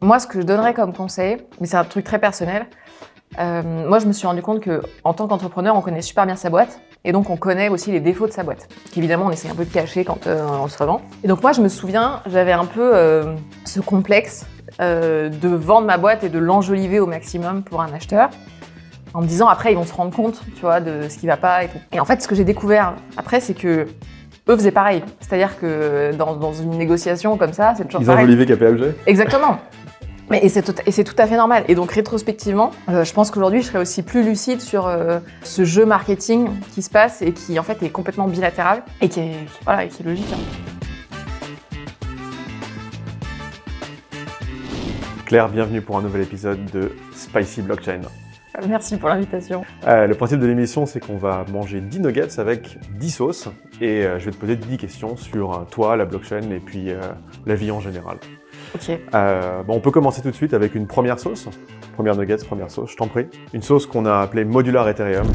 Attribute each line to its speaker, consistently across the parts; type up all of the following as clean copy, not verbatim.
Speaker 1: Moi, ce que je donnerais comme conseil, mais c'est un truc très personnel, moi, je me suis rendu compte qu'en tant qu'entrepreneur, on connaît super bien sa boîte. Et donc, on connaît aussi les défauts de sa boîte, qu'évidemment, on essaie un peu de cacher quand on se revend. Et donc, moi, je me souviens, j'avais un peu ce complexe de vendre ma boîte et de l'enjoliver au maximum pour un acheteur, en me disant, après, ils vont se rendre compte, tu vois, de ce qui va pas et tout. Et en fait, ce que j'ai découvert après, c'est que eux faisaient pareil. C'est-à-dire que dans une négociation comme ça, c'est toujours pareil.
Speaker 2: Ils enjolivaient KPMG ?
Speaker 1: Exactement. Et c'est tout à fait normal. Et donc, rétrospectivement, je pense qu'aujourd'hui, je serais aussi plus lucide sur ce jeu marketing qui se passe et qui, en fait, est complètement bilatéral et qui est logique.
Speaker 2: Claire, bienvenue pour un nouvel épisode de Spicy Blockchain.
Speaker 1: Merci pour l'invitation.
Speaker 2: Le principe de l'émission, c'est qu'on va manger 10 nuggets avec 10 sauces et je vais te poser 10 questions sur toi, la blockchain et puis la vie en général.
Speaker 1: Ok.
Speaker 2: On peut commencer tout de suite avec une première sauce. Première nuggets, première sauce, je t'en prie. Une sauce qu'on a appelée Modular Ethereum.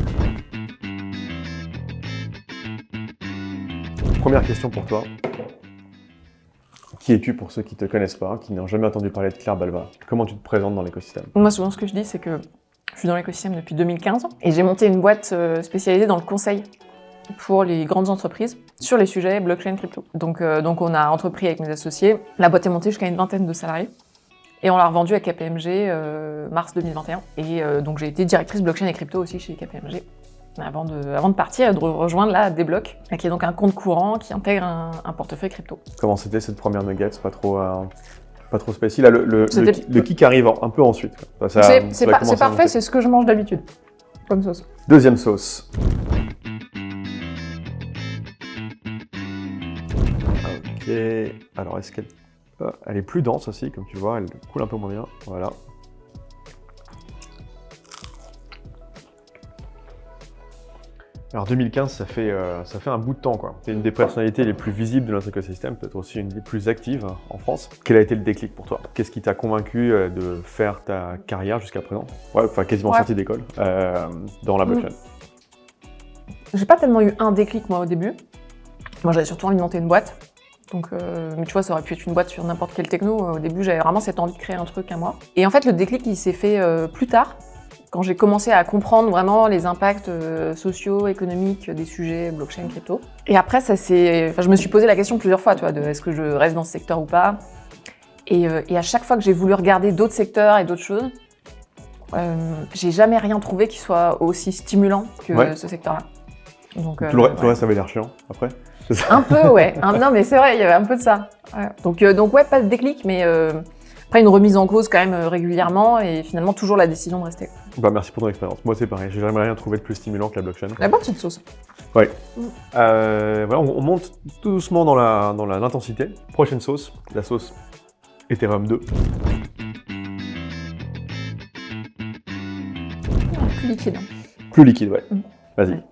Speaker 2: Première question pour toi. Qui es-tu pour ceux qui ne te connaissent pas, qui n'ont jamais entendu parler de Claire Balva? Comment tu te présentes dans l'écosystème?
Speaker 1: Moi, souvent, ce que je dis, c'est que je suis dans l'écosystème depuis 2015 et j'ai monté une boîte spécialisée dans le conseil pour les grandes entreprises sur les sujets blockchain crypto. Donc on a entrepris avec mes associés. La boîte est montée jusqu'à une vingtaine de salariés et on l'a revendue à KPMG mars 2021. Et donc j'ai été directrice blockchain et crypto aussi chez KPMG avant de partir et de rejoindre la Débloc, qui est donc un compte courant qui intègre un portefeuille crypto. Comment
Speaker 2: c'était cette première nugget? Pas trop spécial. Là, le kick arrive un peu ensuite.
Speaker 1: C'est parfait, c'est ce que je mange d'habitude comme sauce.
Speaker 2: Deuxième sauce. Ok, alors est-ce qu'elle elle est plus dense aussi, comme tu vois, elle coule un peu moins bien, voilà. Alors 2015, ça fait un bout de temps, quoi. C'est une des personnalités les plus visibles de notre écosystème, peut-être aussi une des plus actives en France. Quel a été le déclic pour toi? Qu'est-ce qui t'a convaincu de faire ta carrière jusqu'à présent? Quasiment sortie d'école, dans la blockchain.
Speaker 1: J'ai pas tellement eu un déclic, moi, au début. Moi, j'avais surtout envie de monter une boîte. Donc, mais tu vois, ça aurait pu être une boîte sur n'importe quelle techno. Au début, j'avais vraiment cette envie de créer un truc à moi. Et en fait, le déclic, il s'est fait plus tard, quand j'ai commencé à comprendre vraiment les impacts sociaux, économiques des sujets blockchain, crypto. Et après, je me suis posé la question plusieurs fois, tu vois, de est-ce que je reste dans ce secteur ou pas. Et à chaque fois que j'ai voulu regarder d'autres secteurs et d'autres choses, j'ai jamais rien trouvé qui soit aussi stimulant que ce secteur-là. Donc,
Speaker 2: tout le reste, ça avait l'air chiant, après.
Speaker 1: Un peu, ouais. Non, mais c'est vrai, il y avait un peu de ça. Ouais. Donc ouais, pas de déclic, mais après une remise en cause quand même régulièrement et finalement toujours la décision de rester.
Speaker 2: Merci pour ton expérience. Moi, c'est pareil. J'ai jamais rien trouvé de plus stimulant que la blockchain.
Speaker 1: La bonne petite sauce.
Speaker 2: Ouais. On monte tout doucement dans l'intensité. Prochaine sauce, la sauce Ethereum 2.
Speaker 1: Plus liquide.
Speaker 2: Plus liquide, ouais. Vas-y.
Speaker 1: Ouais.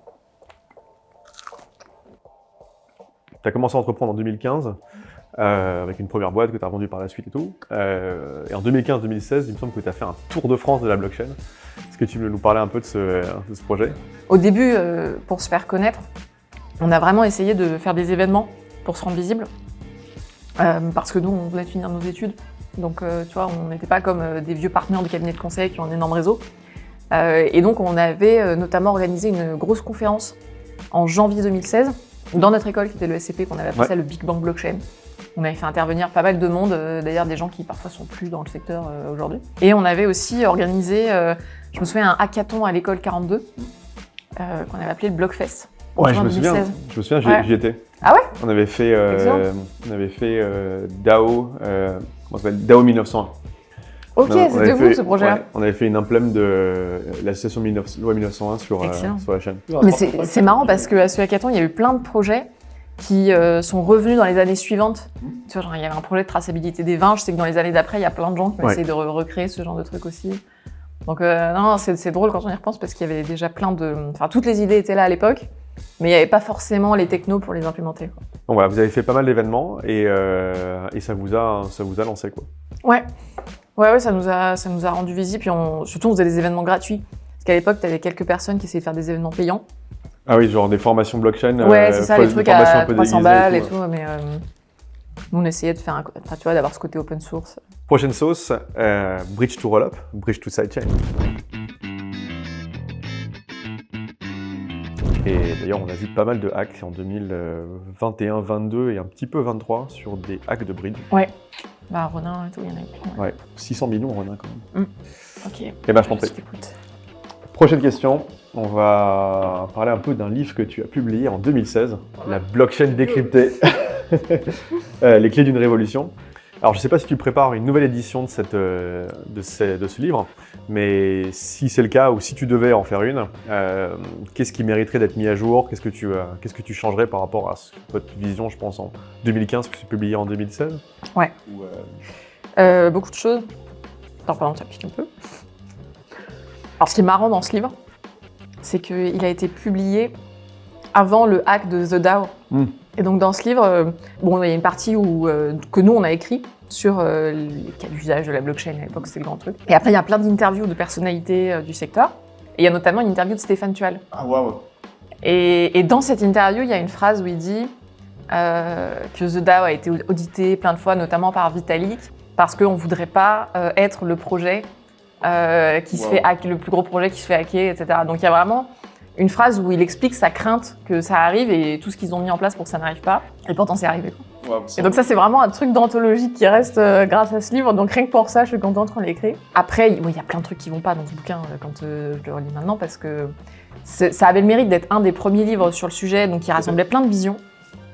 Speaker 2: Tu as commencé à entreprendre en 2015 avec une première boîte que tu as revendue par la suite et tout. Et en 2015-2016, il me semble que tu as fait un tour de France de la blockchain. Est-ce que tu veux nous parler un peu de ce projet?
Speaker 1: Au début, pour se faire connaître, on a vraiment essayé de faire des événements pour se rendre visible. Parce que nous, on venait de finir nos études. Donc, tu vois, on n'était pas comme des vieux partenaires de cabinets de conseil qui ont un énorme réseau. Et donc, on avait notamment organisé une grosse conférence en janvier 2016. Dans notre école, qui était le SCP, qu'on avait appelé ça le Big Bang Blockchain. On avait fait intervenir pas mal de monde, d'ailleurs des gens qui parfois sont plus dans le secteur aujourd'hui. Et on avait aussi organisé, je me souviens, un hackathon à l'école 42, qu'on avait appelé le Blockfest.
Speaker 2: Ouais, je me souviens, j'y étais.
Speaker 1: Ah ouais?
Speaker 2: On avait fait DAO, comment ça s'appelle, DAO 1901.
Speaker 1: Ok, c'était vous ce projet-là.
Speaker 2: Ouais, on avait fait une implème de l'association loi 1901 sur la chaîne.
Speaker 1: Mais c'est marrant parce qu'à ce hackathon, il y a eu plein de projets qui sont revenus dans les années suivantes. Tu vois, genre, il y avait un projet de traçabilité des vins. Je sais que dans les années d'après, il y a plein de gens qui ont essayé de recréer ce genre de truc aussi. Donc non, c'est drôle quand on y repense parce qu'il y avait déjà plein de... Enfin, toutes les idées étaient là à l'époque, mais il n'y avait pas forcément les technos pour les implémenter, quoi.
Speaker 2: Donc voilà, vous avez fait pas mal d'événements et ça vous a lancé, quoi.
Speaker 1: Ouais, ça nous a rendu visibles, puis surtout on faisait des événements gratuits. Parce qu'à l'époque, tu avais quelques personnes qui essayaient de faire des événements payants.
Speaker 2: Ah oui, genre des formations blockchain.
Speaker 1: Ouais, c'est ça, les trucs à 300 balles et tout, mais Nous, on essayait de faire tu vois, d'avoir ce côté open source.
Speaker 2: Prochaine sauce, bridge to rollup, bridge to sidechain. Et d'ailleurs, on a vu pas mal de hacks en 2021, 22 et un petit peu 23 sur des hacks de bridge.
Speaker 1: Ouais. Bah, Ronin et tout, il y en a eu plein.
Speaker 2: Ouais, 600 millions Ronin quand même.
Speaker 1: Ok.
Speaker 2: Et ben, je t'en prie. Prochaine question, on va parler un peu d'un livre que tu as publié en 2016, La blockchain décryptée, les clés d'une révolution. Alors, je ne sais pas si tu prépares une nouvelle édition de ce livre, mais si c'est le cas ou si tu devais en faire une, qu'est-ce qui mériterait d'être mis à jour? Qu'est-ce que tu changerais par rapport à votre vision, je pense, en 2015, que c'est publié en 2016?
Speaker 1: Ouais. Beaucoup de choses. Attends, pardon, ça pique un peu. Alors, ce qui est marrant dans ce livre, c'est qu'il a été publié avant le hack de The DAO. Et donc, dans ce livre, il y a une partie que nous, on a écrit sur les cas d'usage de la blockchain. À l'époque, c'était le grand truc. Et après, il y a plein d'interviews de personnalités du secteur. Et il y a notamment une interview de Stéphane Tual.
Speaker 2: Ah, waouh!
Speaker 1: Et dans cette interview, il y a une phrase où il dit que The DAO a été audité plein de fois, notamment par Vitalik, parce qu'on ne voudrait pas être le projet qui se fait hacker, le plus gros projet qui se fait hacker, etc. Donc, il y a vraiment une phrase où il explique sa crainte que ça arrive et tout ce qu'ils ont mis en place pour que ça n'arrive pas. Et pourtant, c'est arrivé. Wow, et donc ça, c'est vraiment un truc d'anthologie qui reste grâce à ce livre. Donc rien que pour ça, je suis contente qu'on l'écrit. Après, il y a plein de trucs qui vont pas dans ce bouquin quand je le relis maintenant parce que ça avait le mérite d'être un des premiers livres sur le sujet, donc qui rassemblait plein de visions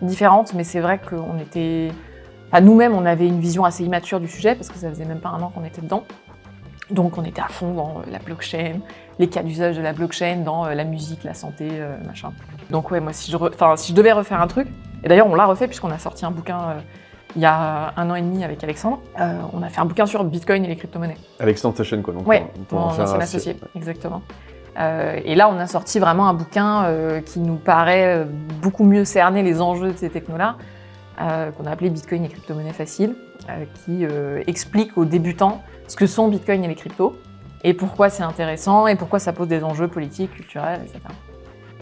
Speaker 1: différentes. Mais c'est vrai qu'on était... Enfin, nous-mêmes, on avait une vision assez immature du sujet parce que ça faisait même pas un an qu'on était dedans. Donc on était à fond dans la blockchain, les cas d'usage de la blockchain dans la musique, la santé, machin. Donc ouais, moi si je devais refaire un truc, et d'ailleurs on l'a refait puisqu'on a sorti un bouquin il y a 1 an et demi avec Alexandre, on a fait un bouquin sur Bitcoin et les crypto-monnaies.
Speaker 2: Alexandre Session quoi, donc
Speaker 1: ouais, mon ancien associé, exactement. Et là on a sorti vraiment un bouquin qui nous paraît beaucoup mieux cerner les enjeux de ces technos-là, qu'on a appelé Bitcoin et crypto-monnaies faciles, qui explique aux débutants ce que sont Bitcoin et les cryptos, et pourquoi c'est intéressant, et pourquoi ça pose des enjeux politiques, culturels, etc.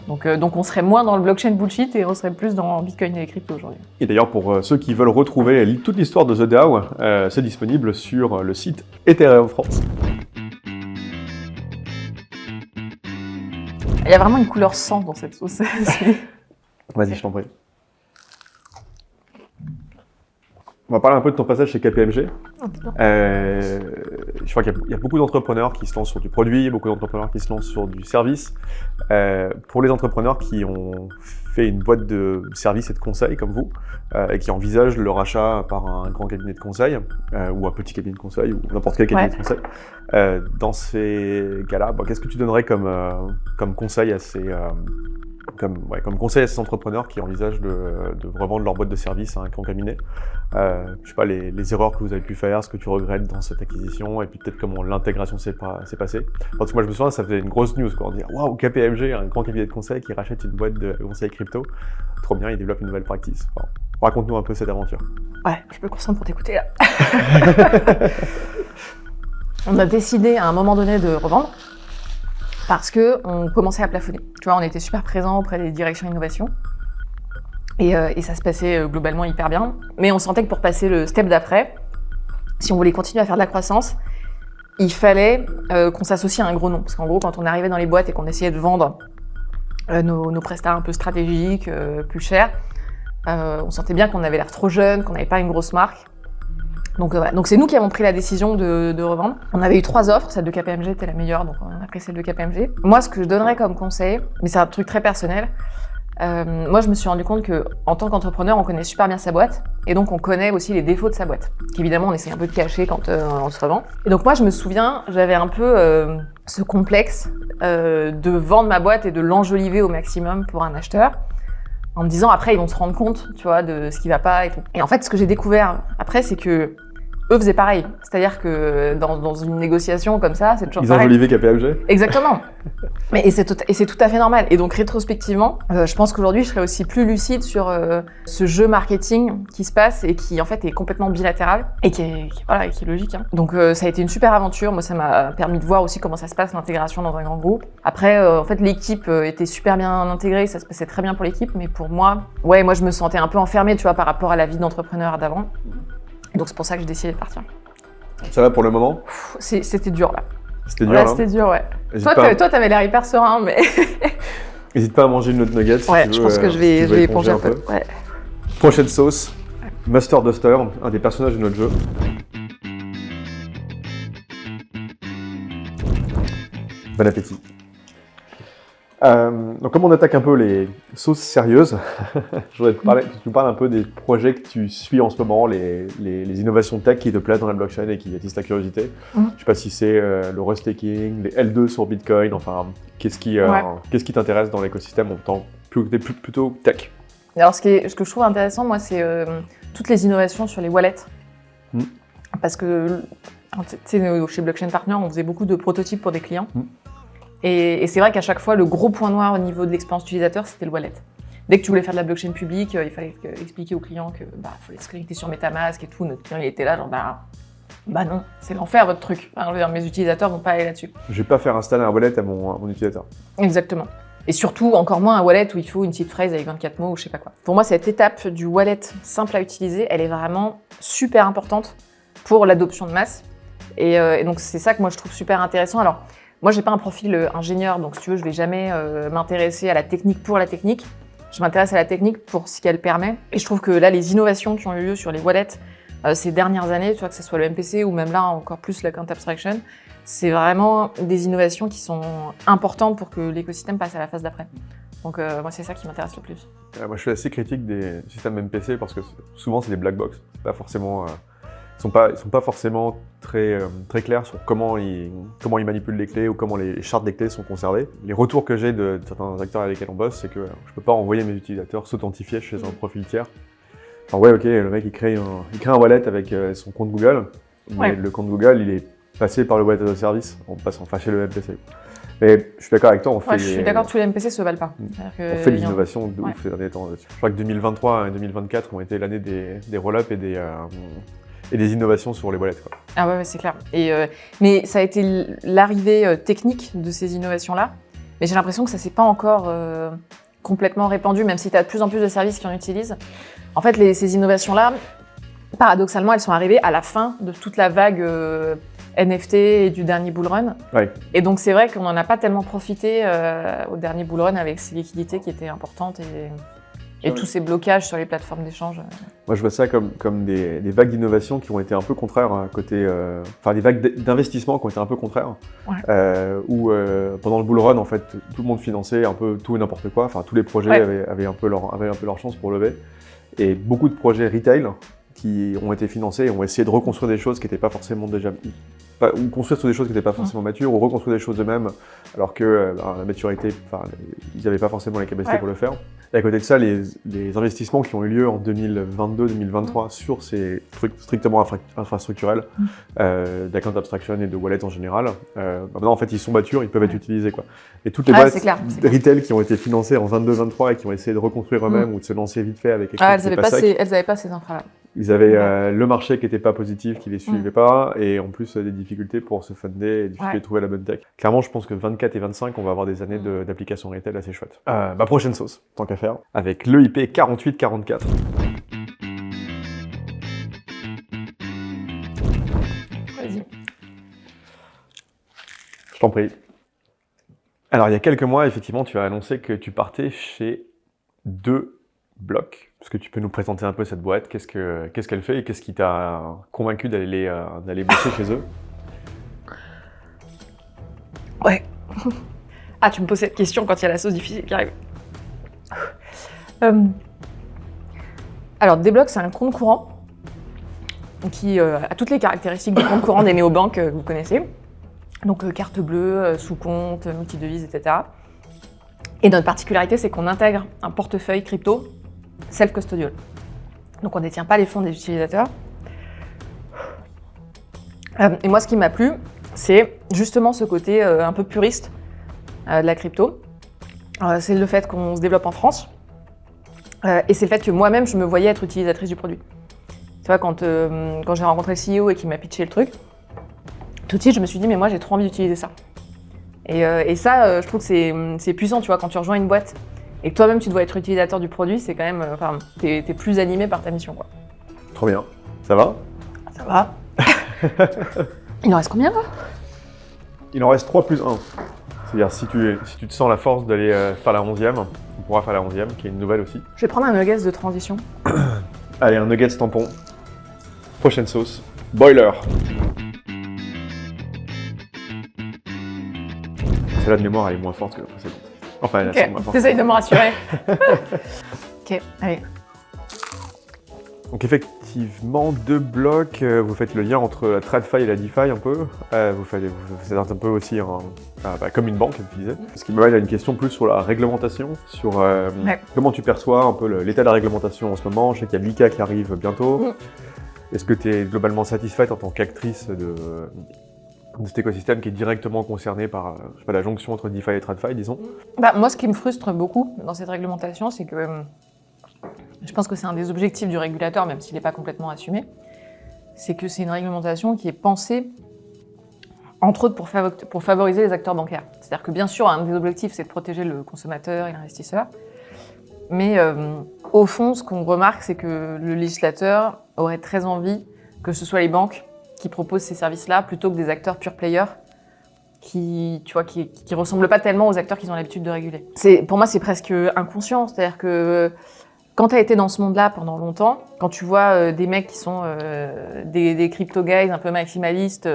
Speaker 1: Donc on serait moins dans le blockchain bullshit, et on serait plus dans Bitcoin et les cryptos aujourd'hui.
Speaker 2: Et d'ailleurs, pour ceux qui veulent retrouver toute l'histoire de The DAO, c'est disponible sur le site Ethereum France.
Speaker 1: Il y a vraiment une couleur sang dans cette sauce.
Speaker 2: Vas-y, je t'en prie. On va parler un peu de ton passage chez KPMG. Je crois qu'il y a beaucoup d'entrepreneurs qui se lancent sur du produit, beaucoup d'entrepreneurs qui se lancent sur du service. Pour les entrepreneurs qui ont fait une boîte de services et de conseils comme vous, et qui envisagent le rachat par un grand cabinet de conseil, ou un petit cabinet de conseil, ou n'importe quel cabinet de conseil, dans ces cas-là, qu'est-ce que tu donnerais comme conseil à ces... comme conseil à ces entrepreneurs qui envisagent de revendre leur boîte de service à un grand cabinet. Je sais pas, les erreurs que vous avez pu faire, ce que tu regrettes dans cette acquisition, et puis peut-être comment l'intégration s'est passée. Parce que moi, je me souviens, ça faisait une grosse news, quoi. On dit « Waouh, KPMG, un grand cabinet de conseil qui rachète une boîte de conseil crypto. Trop bien, il développe une nouvelle practice. » Raconte-nous un peu cette aventure.
Speaker 1: Ouais, je me concentre pour t'écouter, là. On a décidé à un moment donné de revendre, parce qu'on commençait à plafonner. Tu vois, on était super présents auprès des directions innovation. Et ça se passait globalement hyper bien. Mais on sentait que pour passer le step d'après, si on voulait continuer à faire de la croissance, il fallait qu'on s'associe à un gros nom. Parce qu'en gros, quand on arrivait dans les boîtes et qu'on essayait de vendre nos prestats un peu stratégiques, plus chers, on sentait bien qu'on avait l'air trop jeune, qu'on n'avait pas une grosse marque. Donc c'est nous qui avons pris la décision de revendre. On avait eu 3 offres, celle de KPMG était la meilleure, donc on a pris celle de KPMG. Moi, ce que je donnerais comme conseil, mais c'est un truc très personnel, moi je me suis rendu compte que en tant qu'entrepreneur, on connaît super bien sa boîte, et donc on connaît aussi les défauts de sa boîte, qu'évidemment on essaie un peu de cacher quand on se revend. Et donc moi je me souviens, j'avais un peu ce complexe de vendre ma boîte et de l'enjoliver au maximum pour un acheteur, en me disant après ils vont se rendre compte, tu vois, de ce qui va pas et tout. Et en fait, ce que j'ai découvert après, c'est que eux faisaient pareil. C'est-à-dire que dans une négociation comme ça, c'est toujours
Speaker 2: Ils
Speaker 1: pareil.
Speaker 2: enjolivaient KPMG.
Speaker 1: Exactement. Et c'est tout à fait normal. Et donc rétrospectivement, je pense qu'aujourd'hui, je serais aussi plus lucide sur ce jeu marketing qui se passe et qui en fait est complètement bilatéral et qui est logique. Hein. Donc ça a été une super aventure. Moi, ça m'a permis de voir aussi comment ça se passe l'intégration dans un grand groupe. Après, en fait, l'équipe était super bien intégrée, ça se passait très bien pour l'équipe, mais pour moi, moi, je me sentais un peu enfermée, tu vois, par rapport à la vie d'entrepreneur d'avant. Donc c'est pour ça que j'ai décidé de partir.
Speaker 2: Ça va pour le moment?
Speaker 1: C'était dur là.
Speaker 2: C'était dur,
Speaker 1: Ouais,
Speaker 2: hein.
Speaker 1: c'était dur, ouais.
Speaker 2: Hésite
Speaker 1: Toi, t'avais l'air hyper serein, mais.
Speaker 2: N'hésite pas à manger une autre nugget si
Speaker 1: Ouais,
Speaker 2: tu
Speaker 1: je
Speaker 2: veux,
Speaker 1: pense que je
Speaker 2: si
Speaker 1: vais
Speaker 2: tu veux
Speaker 1: éponger un peu. Ouais.
Speaker 2: Prochaine sauce, Master Duster, un des personnages de notre jeu. Bon appétit. Donc comme on attaque un peu les sauces sérieuses, je voudrais que tu nous parles un peu des projets que tu suis en ce moment, les innovations tech qui te plaisent dans la blockchain et qui attisent ta curiosité. Je ne sais pas si c'est le restaking, les L2 sur Bitcoin, enfin, qu'est-ce qui t'intéresse dans l'écosystème en tant que plutôt tech?
Speaker 1: Alors ce que je trouve intéressant, moi, c'est toutes les innovations sur les wallets. Parce que, tu sais, chez Blockchain Partner, on faisait beaucoup de prototypes pour des clients. Et c'est vrai qu'à chaque fois, le gros point noir au niveau de l'expérience utilisateur, c'était le wallet. Dès que tu voulais faire de la blockchain publique, il fallait expliquer au client que fallait se connecter sur MetaMask et tout. Notre client, il était là, genre, non, c'est l'enfer votre truc. Enfin, je veux dire, mes utilisateurs vont pas aller là-dessus.
Speaker 2: Je vais pas faire installer un wallet à mon utilisateur.
Speaker 1: Exactement. Et surtout, encore moins un wallet où il faut une petite phrase avec 24 mots ou je sais pas quoi. Pour moi, cette étape du wallet simple à utiliser, elle est vraiment super importante pour l'adoption de masse. Et donc, c'est ça que moi, je trouve super intéressant. Alors, moi, j'ai pas un profil ingénieur, donc si tu veux, je vais jamais m'intéresser à la technique pour la technique. Je m'intéresse à la technique pour ce qu'elle permet. Et je trouve que là, les innovations qui ont eu lieu sur les wallets ces dernières années, tu vois, que ce soit le MPC ou même là, encore plus l'account abstraction, c'est vraiment des innovations qui sont importantes pour que l'écosystème passe à la phase d'après. Donc moi, c'est ça qui m'intéresse le plus.
Speaker 2: Moi, je suis assez critique des systèmes MPC parce que souvent, c'est des black box. C'est pas forcément... Ils sont pas forcément très clairs sur comment ils manipulent les clés ou comment les chartes des clés sont conservées. Les retours que j'ai de certains acteurs avec lesquels on bosse, c'est que je peux pas envoyer mes utilisateurs s'authentifier chez un profil tiers. Alors ouais, ok, le mec il crée un wallet avec son compte Google, mais le compte Google il est passé par le wallet as a service en passant chez le MPC. Mais je suis d'accord avec toi,
Speaker 1: je suis d'accord, tous les MPC se valent pas.
Speaker 2: On fait de l'innovation de ouf ces derniers temps là-dessus. Je crois que 2023 et 2024 ont été l'année des roll-ups et des innovations sur les wallets, quoi.
Speaker 1: Ah ouais, c'est clair. Mais ça a été l'arrivée technique de ces innovations-là. Mais j'ai l'impression que ça s'est pas encore complètement répandu, même si tu as de plus en plus de services qui en utilisent. En fait, ces innovations-là, paradoxalement, elles sont arrivées à la fin de toute la vague NFT et du dernier bull run.
Speaker 2: Ouais.
Speaker 1: Et donc, c'est vrai qu'on n'en a pas tellement profité au dernier bull run avec ces liquidités qui étaient importantes et tous ces blocages sur les plateformes d'échange.
Speaker 2: Moi, je vois ça comme des vagues d'innovation qui ont été un peu contraires des vagues d'investissement qui ont été un peu contraires. Où pendant le bull run, en fait, tout le monde finançait un peu tout et n'importe quoi. Enfin, tous les projets avaient un peu leur chance pour lever. Et beaucoup de projets retail qui ont été financés et ont essayé de reconstruire des choses qui n'étaient pas forcément ou construire sur des choses qui n'étaient pas forcément matures, ou reconstruire des choses eux-mêmes, alors que la maturité, ils n'avaient pas forcément la capacité pour le faire. Et à côté de ça, les investissements qui ont eu lieu en 2022-2023 sur ces trucs strictement infrastructurels, d'account abstraction et de wallet en général, maintenant en fait ils sont matures, ils peuvent être utilisés, quoi. Et toutes les boîtes retail qui ont été financées en 22-23 et qui ont essayé de reconstruire eux-mêmes ou de se lancer vite fait avec quelque chose
Speaker 1: elles n'avaient pas ces infras-là.
Speaker 2: Ils avaient le marché qui n'était pas positif, qui les suivait pas, et en plus des difficultés pour se funder et des difficultés de trouver la bonne tech. Clairement, je pense que 24 et 25, on va avoir des années d'application retail assez chouettes. Ma prochaine sauce, tant qu'à faire, avec l'EIP 4844.
Speaker 1: Vas-y.
Speaker 2: Je t'en prie. Alors, il y a quelques mois, effectivement, tu as annoncé que tu partais chez 2 blocs. Est-ce que tu peux nous présenter un peu cette boîte? Qu'est-ce qu'elle fait et qu'est-ce qui t'a convaincu d'aller bosser chez eux?
Speaker 1: Ouais. Ah, tu me poses cette question quand il y a la sauce difficile qui arrive. Alors, Dblock, c'est un compte courant qui a toutes les caractéristiques du compte courant des néobanques que vous connaissez. Donc, carte bleue, sous-compte, multi-devises, etc. Et notre particularité, c'est qu'on intègre un portefeuille crypto self-custodial. Donc on ne détient pas les fonds des utilisateurs. Et moi, ce qui m'a plu, c'est justement ce côté un peu puriste de la crypto. C'est le fait qu'on se développe en France. Et c'est le fait que moi-même, je me voyais être utilisatrice du produit. Tu vois, quand j'ai rencontré le CEO et qu'il m'a pitché le truc, tout de suite, je me suis dit, mais moi, j'ai trop envie d'utiliser ça. Et ça, je trouve que c'est puissant, tu vois, quand tu rejoins une boîte et que toi-même, tu dois être utilisateur du produit, c'est quand même, t'es plus animé par ta mission, quoi.
Speaker 2: Trop bien. Ça va?
Speaker 1: Ça va. Il en reste combien, là?
Speaker 2: Il en reste 3 plus 1. C'est-à-dire, si tu te sens la force d'aller faire la 11e, on pourra faire la 11e, qui est une nouvelle aussi.
Speaker 1: Je vais prendre un nuggets de transition.
Speaker 2: Allez, un nuggets tampon. Prochaine sauce. Boiler. Celle-là de mémoire, elle est moins forte que la précédente. Enfin, elle est moins forte.
Speaker 1: T'essayes de me rassurer. Ok, allez.
Speaker 2: Donc effectivement, 2 blocs, vous faites le lien entre la TradFi et la DeFi un peu. Vous faites un peu aussi comme une banque, comme tu disais. Ce qui me va, il y a une question plus sur la réglementation, sur comment tu perçois un peu l'état de la réglementation en ce moment. Je sais qu'il y a l'ICA qui arrive bientôt. Est-ce que tu es globalement satisfaite en tant qu'actrice de cet écosystème qui est directement concerné par la jonction entre DeFi et TradFi, disons?
Speaker 1: Moi, ce qui me frustre beaucoup dans cette réglementation, c'est que je pense que c'est un des objectifs du régulateur, même s'il n'est pas complètement assumé, c'est que c'est une réglementation qui est pensée, entre autres, pour favoriser les acteurs bancaires. C'est-à-dire que bien sûr, un des objectifs, c'est de protéger le consommateur et l'investisseur, mais au fond, ce qu'on remarque, c'est que le législateur aurait très envie que ce soit les banques qui proposent ces services-là, plutôt que des acteurs pure players qui ressemblent pas tellement aux acteurs qu'ils ont l'habitude de réguler. Pour moi, c'est presque inconscient, c'est-à-dire que quand tu as été dans ce monde-là pendant longtemps, quand tu vois des mecs qui sont des crypto guys un peu maximalistes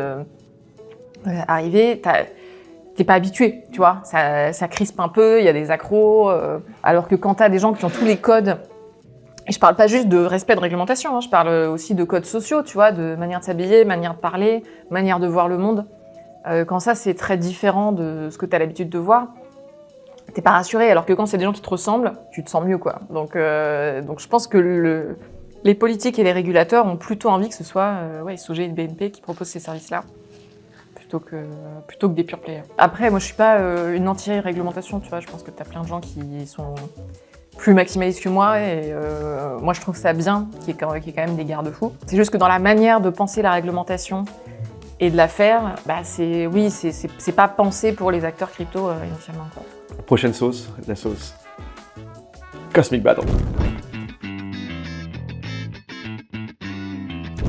Speaker 1: arriver, t'es pas habitué, tu vois. Ça crispe un peu, il y a des accros. Alors que quand tu as des gens qui ont tous les codes, et je parle pas juste de respect de réglementation, hein, je parle aussi de codes sociaux, tu vois, de manière de s'habiller, manière de parler, manière de voir le monde. Quand ça, c'est très différent de ce que tu as l'habitude de voir, t'es pas rassuré, alors que quand c'est des gens qui te ressemblent, tu te sens mieux, quoi. Donc je pense que les politiques et les régulateurs ont plutôt envie que ce soit SOG et le BNP qui proposent ces services-là, plutôt que des pure players. Après, moi, je suis pas une anti-réglementation, tu vois. Je pense que t'as plein de gens qui sont plus maximalistes que moi, et moi, je trouve ça bien qu'il y ait quand même des garde-fous. C'est juste que dans la manière de penser la réglementation et de la faire, c'est pas pensé pour les acteurs crypto initialement, quoi.
Speaker 2: Prochaine sauce, la sauce Cosmic Battle.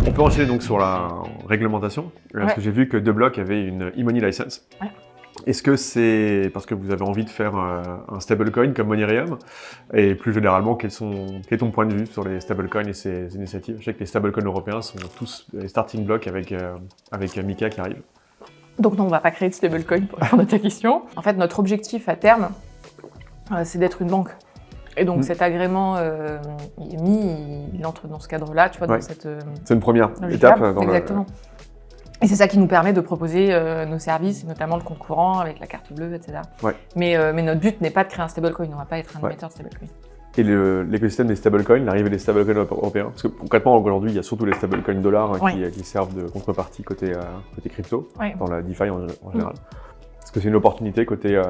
Speaker 2: On peut enchaîner donc sur la réglementation, parce que j'ai vu que 2 blocs avaient une e-money license.
Speaker 1: Ouais.
Speaker 2: Est-ce que c'est parce que vous avez envie de faire un stablecoin comme Monerium? Et plus généralement, quel est ton point de vue sur les stablecoins et ces initiatives? Je sais que les stablecoins européens sont tous les starting blocks avec Mika qui arrive.
Speaker 1: Donc non, on ne va pas créer de stablecoin pour répondre à ta question. En fait, notre objectif à terme, c'est d'être une banque. Et donc cet agrément IMI, il entre dans ce cadre-là, tu vois, dans cette...
Speaker 2: c'est une première étape.
Speaker 1: Exactement. Et c'est ça qui nous permet de proposer nos services, notamment le compte courant avec la carte bleue, etc. Ouais. Mais notre but n'est pas de créer un stablecoin, on ne va pas être un émetteur de stablecoin. Et
Speaker 2: l'écosystème des stablecoins, l'arrivée des stablecoins européens, parce que concrètement aujourd'hui il y a surtout les stablecoins dollars qui servent de contrepartie côté crypto, dans la DeFi en général. Est-ce que c'est une opportunité côté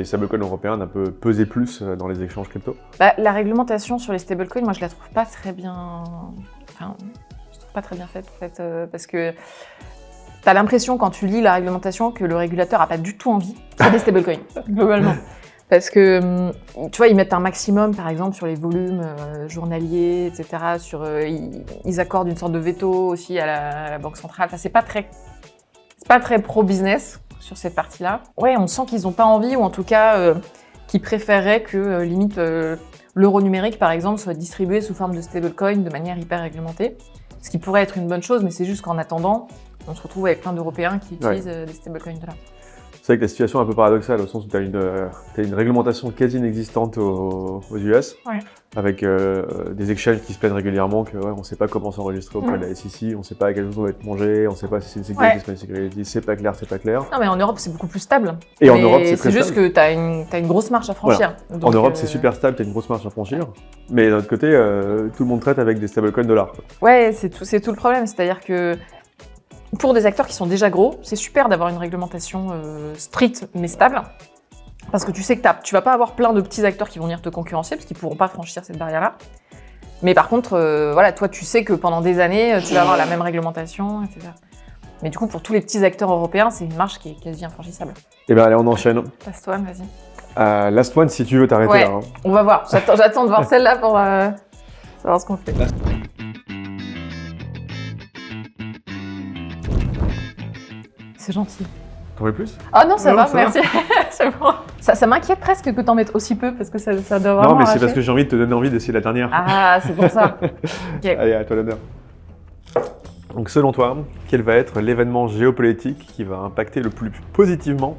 Speaker 2: stablecoins européens d'un peu peser plus dans les échanges crypto?
Speaker 1: La réglementation sur les stablecoins, moi je la trouve pas très bien. Enfin, je trouve pas très bien faite en fait, parce que t'as l'impression quand tu lis la réglementation que le régulateur a pas du tout envie de faire des stablecoins globalement. Parce que, tu vois, ils mettent un maximum, par exemple, sur les volumes journaliers, etc. Ils accordent une sorte de veto aussi à la Banque centrale. Enfin, c'est pas très pro-business sur cette partie-là. Ouais, on sent qu'ils n'ont pas envie, ou en tout cas, qu'ils préféreraient que, limite, l'euro numérique, par exemple, soit distribué sous forme de stablecoin de manière hyper réglementée. Ce qui pourrait être une bonne chose, mais c'est juste qu'en attendant, on se retrouve avec plein d'Européens qui utilisent des stablecoins de là.
Speaker 2: C'est vrai que la situation est un peu paradoxale, au sens où tu as une réglementation quasi inexistante aux US, avec des exchanges qui se plaignent régulièrement que on ne sait pas comment s'enregistrer auprès de la SEC, on ne sait pas à quel jour on va être mangé, on ne sait pas si c'est une sécurité, si c'est pas une sécurité, c'est pas clair.
Speaker 1: Non mais en Europe c'est beaucoup plus stable.
Speaker 2: Et en Europe c'est très
Speaker 1: juste
Speaker 2: stable.
Speaker 1: Que tu as une grosse marche à franchir.
Speaker 2: Voilà. Donc, en Europe c'est super stable, tu as une grosse marche à franchir, mais d'un autre côté tout le monde traite avec des stablecoins dollars.
Speaker 1: Ouais, c'est tout le problème, c'est-à-dire que pour des acteurs qui sont déjà gros, c'est super d'avoir une réglementation stricte mais stable. Parce que tu sais que tu vas pas avoir plein de petits acteurs qui vont venir te concurrencer parce qu'ils pourront pas franchir cette barrière-là. Mais par contre, voilà, toi, tu sais que pendant des années, tu vas avoir la même réglementation, etc. Mais du coup, pour tous les petits acteurs européens, c'est une marche qui est quasi infranchissable.
Speaker 2: Eh bien, allez, on enchaîne.
Speaker 1: Last one, vas-y.
Speaker 2: Last one, si tu veux t'arrêter
Speaker 1: Ouais,
Speaker 2: là. Hein.
Speaker 1: on va voir. J'attends de voir celle-là pour savoir ce qu'on fait. C'est gentil.
Speaker 2: T'en veux plus?
Speaker 1: Ah non, ça
Speaker 2: Non,
Speaker 1: va,
Speaker 2: ça
Speaker 1: merci. C'est bon. Ça m'inquiète presque que t'en mettes aussi peu parce que ça doit vraiment
Speaker 2: Non, mais c'est
Speaker 1: arracher.
Speaker 2: parce que j'ai envie de te donner envie d'essayer la dernière.
Speaker 1: Ah, c'est pour ça. Ok.
Speaker 2: Allez, à toi l'honneur. Donc, selon toi, quel va être l'événement géopolitique qui va impacter le plus positivement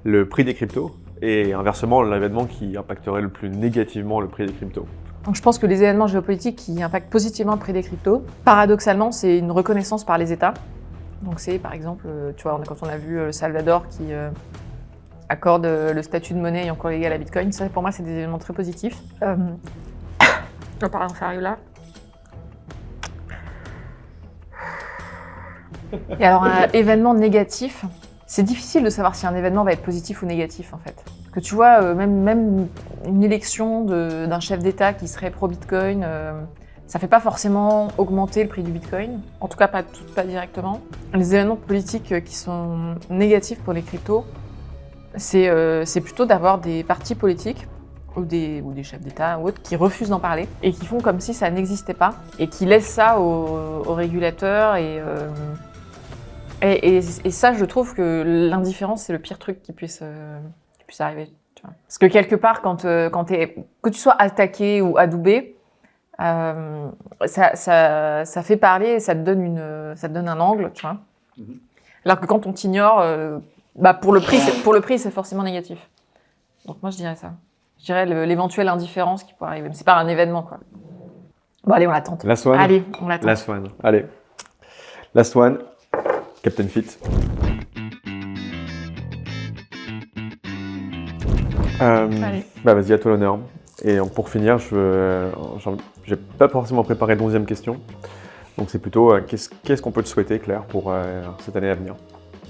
Speaker 2: le prix des cryptos et inversement l'événement qui impacterait le plus négativement le prix des cryptos?
Speaker 1: Donc, je pense que les événements géopolitiques qui impactent positivement le prix des cryptos, paradoxalement, c'est une reconnaissance par les États. Donc c'est par exemple, tu vois, quand on a vu le Salvador qui accorde le statut de monnaie encore légal à Bitcoin, ça pour moi c'est des éléments très positifs. Oh, pardon, ça arrive là. Et alors un événement négatif, c'est difficile de savoir si un événement va être positif ou négatif en fait. Parce que tu vois, même une élection d'un chef d'État qui serait pro-Bitcoin, ça fait pas forcément augmenter le prix du Bitcoin, en tout cas pas directement. Les événements politiques qui sont négatifs pour les cryptos, c'est plutôt d'avoir des partis politiques ou des chefs d'État ou autres qui refusent d'en parler et qui font comme si ça n'existait pas et qui laissent ça aux régulateurs et ça, je trouve que l'indifférence, c'est le pire truc qui puisse arriver. Tu vois. Parce que quelque part, que tu sois attaqué ou adoubé, ça fait parler, ça te donne un angle, tu vois. Alors que quand on t'ignore, pour le prix, c'est forcément négatif. Donc moi, je dirais ça. Je dirais l'éventuelle indifférence qui pourrait arriver. Mais c'est pas un événement, quoi. Bon, allez, on l'attend.
Speaker 2: Last one.
Speaker 1: Allez, on l'attend.
Speaker 2: Last one. Allez. Last one. Captain Fit. Vas-y, à toi l'honneur. Et pour finir, j'ai pas forcément préparé la 11e question. Donc c'est plutôt qu'est-ce qu'on peut te souhaiter, Claire, pour cette année à venir?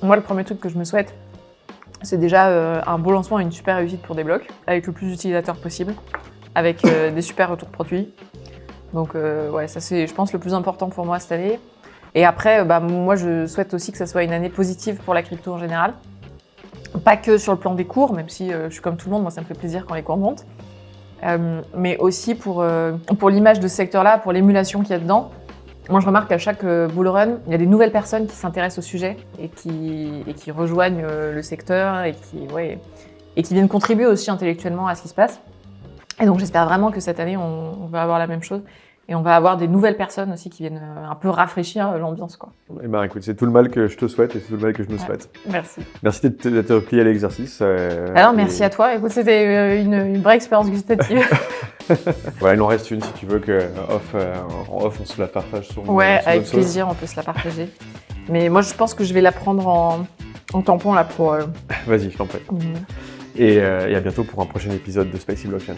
Speaker 1: Moi, le premier truc que je me souhaite, c'est déjà un beau lancement et une super réussite pour Desblocs, avec le plus d'utilisateurs possible, avec des super retours produits. Donc ouais, ça c'est, je pense, le plus important pour moi cette année. Et après, moi, je souhaite aussi que ça soit une année positive pour la crypto en général. Pas que sur le plan des cours, même si je suis comme tout le monde, moi ça me fait plaisir quand les cours montent. Mais aussi pour l'image de ce secteur-là, pour l'émulation qu'il y a dedans. Moi, je remarque qu'à chaque bull run, il y a des nouvelles personnes qui s'intéressent au sujet et qui rejoignent le secteur et qui viennent contribuer aussi intellectuellement à ce qui se passe. Et donc, j'espère vraiment que cette année, on va avoir la même chose. Et on va avoir des nouvelles personnes aussi qui viennent un peu rafraîchir l'ambiance, quoi.
Speaker 2: Eh ben, écoute, c'est tout le mal que je te souhaite et c'est tout le mal que je me souhaite.
Speaker 1: Merci.
Speaker 2: Merci d'être replié à l'exercice.
Speaker 1: Alors, merci à toi. Écoute, c'était une vraie expérience gustative.
Speaker 2: Voilà, il en reste une si tu veux en off, on se la partage sur
Speaker 1: Ouais,
Speaker 2: sur
Speaker 1: avec
Speaker 2: notre sauce.
Speaker 1: plaisir, on peut se la partager. Mais moi, je pense que je vais la prendre en tampon là pour.
Speaker 2: Vas-y, je t'en prie. Et à bientôt pour un prochain épisode de Spicy Blockchain.